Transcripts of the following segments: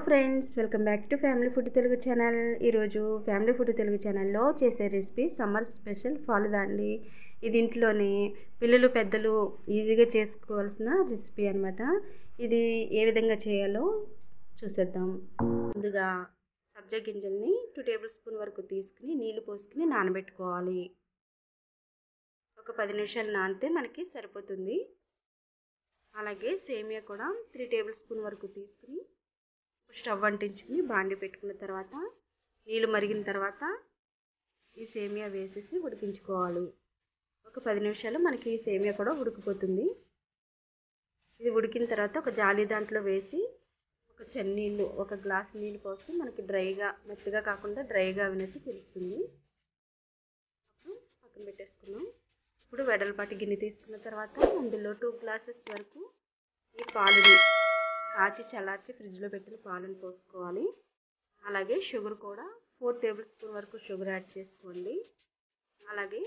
Friends, welcome back to family food Telugu channel. ఈరోజు family food Telugu ఛానల్లో చేసే రెసిపీ సమ్మర్ స్పెషల్ ఫాలుదా అండి. ఇది ఇంట్లోనే పిల్లలు పెద్దలు ఈజీగా చేసుకోవాల్సిన రెసిపీ అనమాట. ఇది ఏ విధంగా చేయాలో చూసేద్దాం. ముందుగా సబ్జా గింజల్ని 2 టేబుల్ స్పూన్ వరకు తీసుకుని నీళ్లు పోసుకుని నానబెట్టుకోవాలి. ఒక 10 నిమిషాలు నానితే మనకి సరిపోతుంది. అలాగే సేమియా కూడా 3 టేబుల్ స్పూన్ వరకు తీసుకుని స్టవ్ అంటించుకుని బాండి పెట్టుకున్న తర్వాత నీళ్ళు మరిగిన తర్వాత ఈ సేమియా వేసేసి ఉడికించుకోవాలి. ఒక 10 నిమిషాలు మనకి ఈ సేమియా కూడా ఉడికిపోతుంది. ఇది ఉడికిన తర్వాత ఒక జాలి దాంట్లో వేసి ఒక చెన్నీళ్ళు, ఒక గ్లాస్ నీళ్ళు పోస్తే మనకి డ్రైగా, మెత్తగా కాకుండా డ్రైగా అవినట్టు తెలుస్తుంది. అప్పుడు పక్కన పెట్టేసుకున్నాం. ఇప్పుడు వెడల్పాటి గిన్నె తీసుకున్న తర్వాత అందులో 2 గ్లాసెస్ వరకు ఈ పాలుని కాచి చల్లార్చి ఫ్రిడ్జ్లో పెట్టిన పాలను పోసుకోవాలి. అలాగే షుగర్ కూడా 4 టేబుల్ స్పూన్ వరకు షుగర్ యాడ్ చేసుకోండి. అలాగే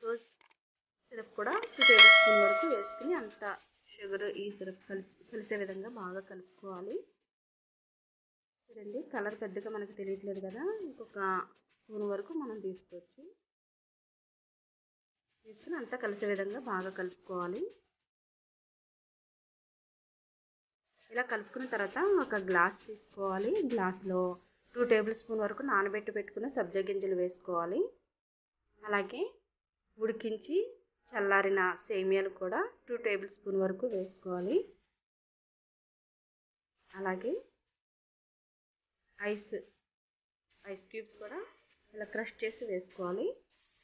రోజ్ సిరప్ కూడా 2 టేబుల్ స్పూన్ వరకు వేసుకుని అంత షుగర్ ఈ సిరప్ కలిసే విధంగా బాగా కలుపుకోవాలి. చూడండి, కలర్ పెద్దగా మనకు తెలియట్లేదు కదా, ఇంకొక స్పూన్ వరకు మనం తీసుకోవచ్చు. తీసుకుని అంతా కలిసే విధంగా బాగా కలుపుకోవాలి. ఇలా కలుపుకున్న తర్వాత ఒక గ్లాస్ తీసుకోవాలి. గ్లాస్లో 2 టేబుల్ స్పూన్ వరకు నానబెట్టి పెట్టుకున్న సబ్జా గింజలు వేసుకోవాలి. అలాగే ఉడికించి చల్లారిన సేమియాలు కూడా 2 టేబుల్ స్పూన్ వరకు వేసుకోవాలి. అలాగే ఐస్ క్యూబ్స్ కూడా ఇలా క్రష్ చేసి వేసుకోవాలి.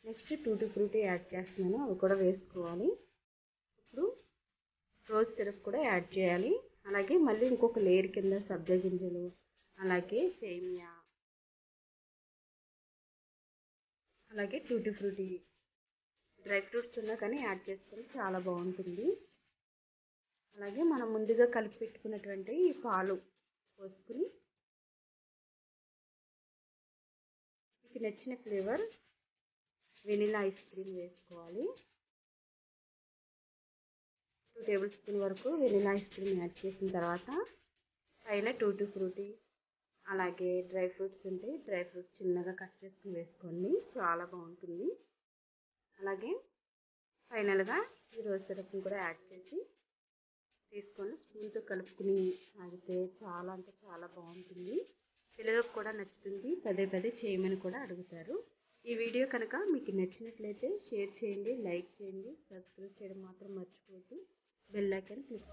నెక్స్ట్ టూటీ ఫ్రూటీ యాడ్ చేస్తున్నాను, అవి కూడా వేసుకోవాలి. ఇప్పుడు రోజ్ సిరప్ కూడా యాడ్ చేయాలి. అలాగే మళ్ళీ ఇంకొక లేయర్ కింద సబ్జా గింజలు, అలాగే సేమియా, అలాగే టూటీ ఫ్రూటీ డ్రై ఫ్రూట్స్ ఉన్నా కానీ యాడ్ చేసుకొని చాలా బాగుంటుంది. అలాగే మనం ముందుగా కలిపి పెట్టుకున్నటువంటి ఈ పాలు పోసుకుని మీకు నచ్చిన ఫ్లేవర్ వెనిలా ఐస్ క్రీమ్ వేసుకోవాలి. 2 టేబుల్ స్పూన్ వరకు వెనిలా ఐస్ క్రీమ్ యాడ్ చేసిన తర్వాత పైన టూటీ ఫ్రూటీ, అలాగే డ్రై ఫ్రూట్స్ ఉంటే డ్రై ఫ్రూట్స్ చిన్నగా కట్ చేసుకుని వేసుకోండి, చాలా బాగుంటుంది. అలాగే ఫైనల్గా ఈ రోజ్ సిరప్ని కూడా యాడ్ చేసి తీసుకొని స్పూన్తో కలుపుకుని తాగితే చాలా అంటే చాలా బాగుంటుంది. పిల్లలకు కూడా నచ్చుతుంది, పదే పదే చేయమని కూడా అడుగుతారు. ఈ వీడియో కనుక మీకు నచ్చినట్లయితే షేర్ చేయండి, లైక్ చేయండి, సబ్స్క్రైబ్ చేయడం మాత్రం మర్చిపోవద్దు. Bell icon click